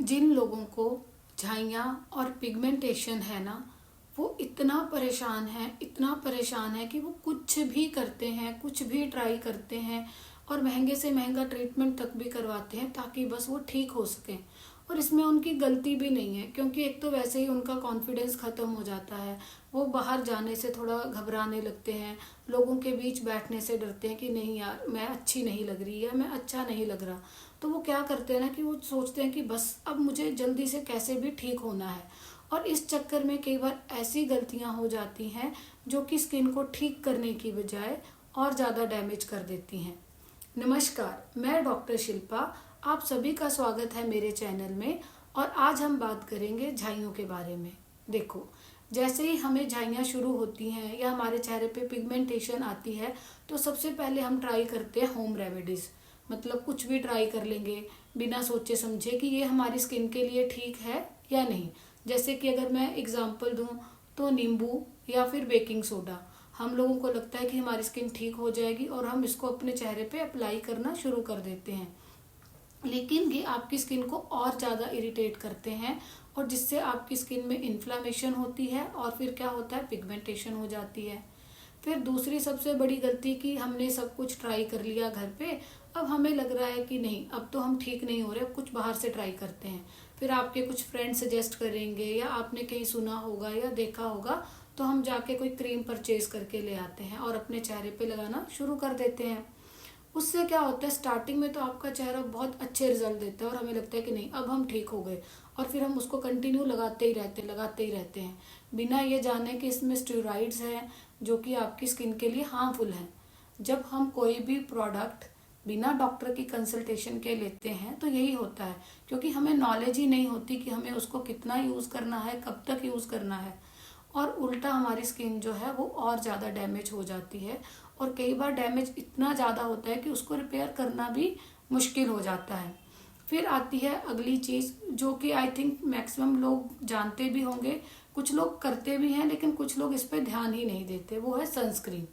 जिन लोगों को झाइयाँ और पिगमेंटेशन है ना, वो इतना परेशान है कि वो कुछ भी करते हैं, कुछ भी ट्राई करते हैं और महंगे से महंगा ट्रीटमेंट तक भी करवाते हैं ताकि बस वो ठीक हो सकें। और इसमें उनकी गलती भी नहीं है, क्योंकि एक तो वैसे ही उनका कॉन्फिडेंस ख़त्म हो जाता है। वो बाहर जाने से थोड़ा घबराने लगते हैं, लोगों के बीच बैठने से डरते हैं कि नहीं यार मैं अच्छी नहीं लग रही या मैं अच्छा नहीं लग रहा। तो वो क्या करते हैं ना कि वो सोचते हैं कि बस अब मुझे जल्दी से कैसे भी ठीक होना है। और इस चक्कर में कई बार ऐसी गलतियां हो जाती हैं जो कि स्किन को ठीक करने की बजाय और ज़्यादा डैमेज कर देती हैं। नमस्कार, मैं डॉक्टर शिल्पा, आप सभी का स्वागत है मेरे चैनल में। और आज हम बात करेंगे झाइयों के बारे में। देखो, जैसे ही हमें झाइयाँ शुरू होती हैं या हमारे चेहरे पे पिगमेंटेशन आती है तो सबसे पहले हम ट्राई करते हैं होम रेमेडीज़। मतलब कुछ भी ट्राई कर लेंगे बिना सोचे समझे कि ये हमारी स्किन के लिए ठीक है या नहीं। जैसे कि अगर मैं एग्जांपल दूं तो नींबू या फिर बेकिंग सोडा, हम लोगों को लगता है कि हमारी स्किन ठीक हो जाएगी और हम इसको अपने चेहरे पे अप्लाई करना शुरू कर देते हैं, लेकिन ये आपकी स्किन को और ज़्यादा इरिटेट करते हैं और जिससे आपकी स्किन में इन्फ्लामेशन होती है और फिर क्या होता है, पिगमेंटेशन हो जाती है। फिर दूसरी सबसे बड़ी गलती कि हमने सब कुछ ट्राई कर लिया घर पे, अब हमें लग रहा है कि नहीं अब तो हम ठीक नहीं हो रहे, अब कुछ बाहर से ट्राई करते हैं। फिर आपके कुछ फ्रेंड सजेस्ट करेंगे या आपने कहीं सुना होगा या देखा होगा, तो हम जाके कोई क्रीम परचेज करके ले आते हैं और अपने चेहरे पे लगाना शुरू कर देते हैं। उससे क्या होता है, स्टार्टिंग में तो आपका चेहरा बहुत अच्छे रिजल्ट देता है और हमें लगता है कि नहीं अब हम ठीक हो गए, और फिर हम उसको कंटिन्यू लगाते ही रहते हैं बिना ये जाने कि इसमें स्टेरॉइड्स हैं जो कि आपकी स्किन के लिए हार्मफुल हैं। जब हम कोई भी प्रोडक्ट बिना डॉक्टर की कंसल्टेशन के लेते हैं तो यही होता है, क्योंकि हमें नॉलेज ही नहीं होती कि हमें उसको कितना यूज़ करना है, कब तक यूज़ करना है। और उल्टा हमारी स्किन जो है वो और ज़्यादा डैमेज हो जाती है, और कई बार डैमेज इतना ज़्यादा होता है कि उसको रिपेयर करना भी मुश्किल हो जाता है। फिर आती है अगली चीज़ जो कि आई थिंक मैक्सिमम लोग जानते भी होंगे, कुछ लोग करते भी हैं लेकिन कुछ लोग इस पर ध्यान ही नहीं देते, वो है सनस्क्रीन।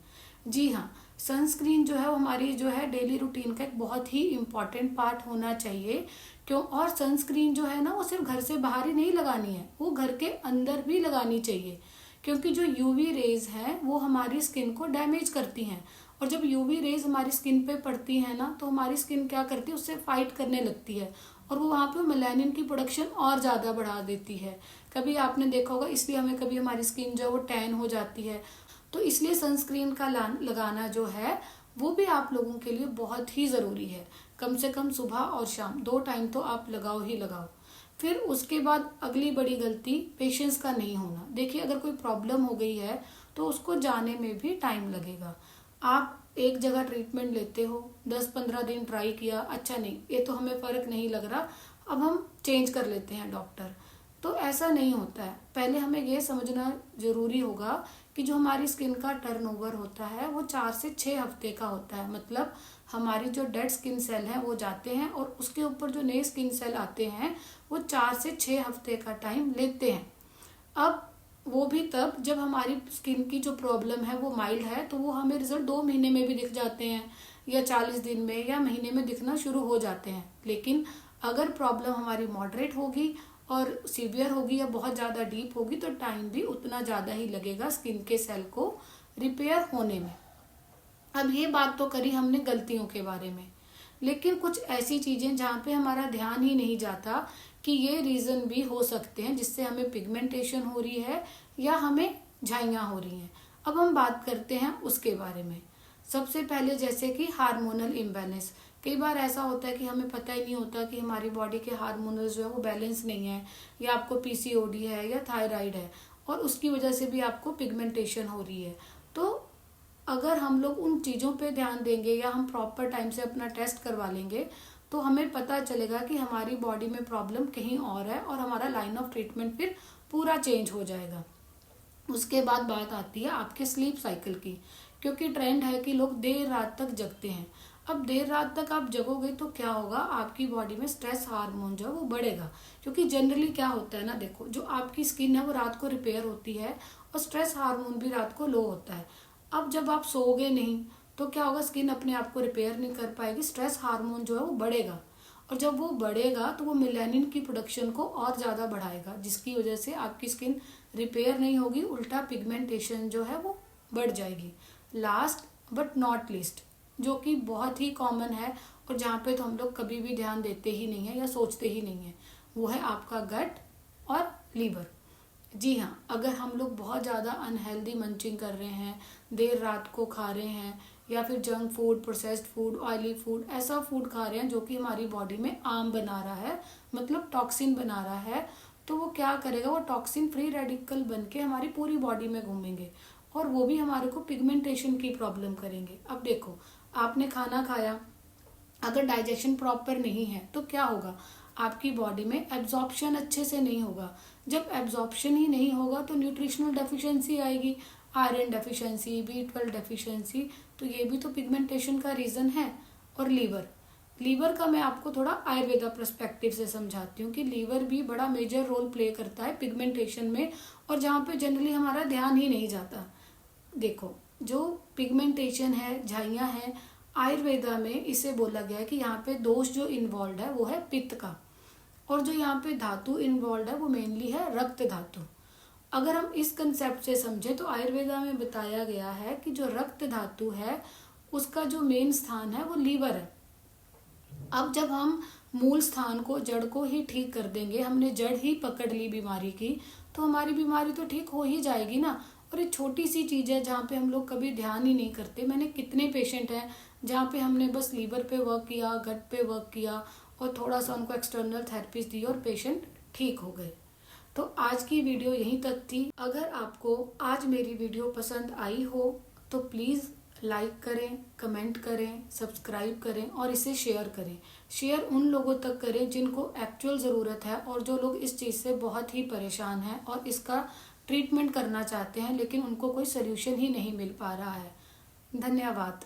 जी हाँ, सनस्क्रीन जो है वो हमारी जो है डेली रूटीन का एक बहुत ही इम्पॉर्टेंट पार्ट होना चाहिए। क्यों? और सनस्क्रीन जो है ना वो सिर्फ घर से बाहर ही नहीं लगानी है, वो घर के अंदर भी लगानी चाहिए, क्योंकि जो यूवी रेज हैं वो हमारी स्किन को डैमेज करती हैं। और जब यूवी रेज हमारी स्किन पे पड़ती है ना तो हमारी स्किन क्या करती है, उससे फाइट करने लगती है और वो वहाँ पे मेलानिन की प्रोडक्शन और ज़्यादा बढ़ा देती है। कभी आपने देखा होगा, इसलिए हमें कभी हमारी स्किन जो है वो टैन हो जाती है। तो इसलिए सनस्क्रीन का लगाना जो है वो भी आप लोगों के लिए बहुत ही ज़रूरी है। कम से कम सुबह और शाम 2 टाइम तो आप लगाओ ही लगाओ। फिर उसके बाद अगली बड़ी गलती पेशेंस का नहीं होना। देखिए, अगर कोई प्रॉब्लम हो गई है तो उसको जाने में भी टाइम लगेगा। आप एक जगह ट्रीटमेंट लेते हो, 10-15 दिन ट्राई किया, अच्छा नहीं ये तो हमें फ़र्क नहीं लग रहा, अब हम चेंज कर लेते हैं डॉक्टर। तो ऐसा नहीं होता है। पहले हमें ये समझना ज़रूरी होगा कि जो हमारी स्किन का टर्नओवर होता है वो 4 से 6 हफ्ते का होता है। मतलब हमारी जो डेड स्किन सेल हैं वो जाते हैं और उसके ऊपर जो नए स्किन सेल आते हैं वो 4 से 6 हफ्ते का टाइम लेते हैं। अब वो भी तब जब हमारी स्किन की जो प्रॉब्लम है वो माइल्ड है, तो वो हमें रिजल्ट 2 महीने में भी दिख जाते हैं या 40 दिन में या महीने में दिखना शुरू हो जाते हैं। लेकिन अगर प्रॉब्लम हमारी मॉडरेट होगी और सीवियर होगी या बहुत ज़्यादा डीप होगी तो टाइम भी उतना ज़्यादा ही लगेगा स्किन के सेल को रिपेयर होने में। अब ये बात तो करी हमने गलतियों के बारे में, लेकिन कुछ ऐसी चीज़ें जहाँ पे हमारा ध्यान ही नहीं जाता कि ये रीज़न भी हो सकते हैं जिससे हमें पिगमेंटेशन हो रही है या हमें झाइयाँ हो रही हैं। अब हम बात करते हैं उसके बारे में। सबसे पहले जैसे कि हार्मोनल इम्बैलेंस। कई बार ऐसा होता है कि हमें पता ही नहीं होता कि हमारी बॉडी के हार्मोनल्स जो है वो बैलेंस नहीं है, या आपको पीसीओडी है या थायराइड है और उसकी वजह से भी आपको पिगमेंटेशन हो रही है। तो अगर हम लोग उन चीज़ों पे ध्यान देंगे या हम प्रॉपर टाइम से अपना टेस्ट करवा लेंगे तो हमें पता चलेगा कि हमारी बॉडी में प्रॉब्लम कहीं और है और हमारा लाइन ऑफ ट्रीटमेंट फिर पूरा चेंज हो जाएगा। उसके बाद बात आती है आपके स्लीप साइकिल की, क्योंकि ट्रेंड है कि लोग देर रात तक जगते हैं। अब देर रात तक आप जगोगे तो क्या होगा, आपकी बॉडी में स्ट्रेस हार्मोन जो है वो बढ़ेगा। क्योंकि जनरली क्या होता है ना, देखो जो आपकी स्किन है वो रात को रिपेयर होती है और स्ट्रेस हार्मोन भी रात को लो होता है। अब जब आप सोओगे नहीं तो क्या होगा, स्किन अपने आप को रिपेयर नहीं कर पाएगी, स्ट्रेस हार्मोन जो है वो बढ़ेगा और जब वो बढ़ेगा तो वो मेलानिन की प्रोडक्शन को और ज़्यादा बढ़ाएगा, जिसकी वजह से आपकी स्किन रिपेयर नहीं होगी, उल्टा पिगमेंटेशन जो है वो बढ़ जाएगी। लास्ट बट नॉट लीस्ट, जो कि बहुत ही कॉमन है और जहाँ पे तो हम लोग कभी भी ध्यान देते ही नहीं है या सोचते ही नहीं है, वो है आपका गट और लीवर। जी हाँ, अगर हम लोग बहुत ज़्यादा अनहेल्दी मंचिंग कर रहे हैं, देर रात को खा रहे हैं, या फिर junk food, processed food, oily food, ऐसा फूड खा रहे हैं जो कि हमारी बॉडी में आर्म बना रहा है, मतलब टॉक्सिन बना रहा है, तो वो क्या करेगा, वो टॉक्सिन फ्री रेडिकल बन के हमारी पूरी बॉडी में घूमेंगे और वो भी हमारे को पिगमेंटेशन की प्रॉब्लम करेंगे। अब देखो, आपने खाना खाया, अगर डाइजेशन प्रॉपर नहीं है तो क्या होगा, आपकी बॉडी में एब्जॉर्प्शन अच्छे से नहीं होगा। जब एब्जॉर्प्शन ही नहीं होगा तो न्यूट्रिशनल डेफिशिएंसी आएगी, आयरन डेफिशिएंसी, B12 डेफिशिएंसी, तो ये भी तो पिगमेंटेशन का रीज़न है। और लीवर का मैं आपको थोड़ा आयुर्वेदा पर्सपेक्टिव से समझाती हूँ कि लीवर भी बड़ा मेजर रोल प्ले करता है पिगमेंटेशन में, और जहाँ पे जनरली हमारा ध्यान ही नहीं जाता। देखो, जो पिगमेंटेशन है, झाइयाँ हैं, आयुर्वेदा में इसे बोला गया है कि यहाँ पे दोष जो इन्वॉल्व है वो है पित्त का, और जो यहाँ पे धातु इन्वॉल्व है वो मेनली है रक्त धातु। अगर हम इस कंसेप्ट से समझें तो आयुर्वेदा में बताया गया है कि जो रक्त धातु है उसका जो मेन स्थान है वो लीवर है। अब जब हम मूल स्थान को, जड़ को ही ठीक कर देंगे, हमने जड़ ही पकड़ ली बीमारी की, तो हमारी बीमारी तो ठीक हो ही जाएगी ना। और ये छोटी सी चीज़ है जहाँ पे हम लोग कभी ध्यान ही नहीं करते। मैंने कितने पेशेंट हैं जहाँ पे हमने बस लीवर पे वर्क किया, गट पे वर्क किया और थोड़ा सा उनको एक्सटर्नल थेरेपीज दी और पेशेंट ठीक हो गए। तो आज की वीडियो यहीं तक थी। अगर आपको आज मेरी वीडियो पसंद आई हो तो प्लीज़ लाइक करें, कमेंट करें, सब्सक्राइब करें और इसे शेयर करें। शेयर उन लोगों तक करें जिनको एक्चुअल ज़रूरत है और जो लोग इस चीज़ से बहुत ही परेशान हैं और इसका ट्रीटमेंट करना चाहते हैं लेकिन उनको कोई सल्यूशन ही नहीं मिल पा रहा है। धन्यवाद।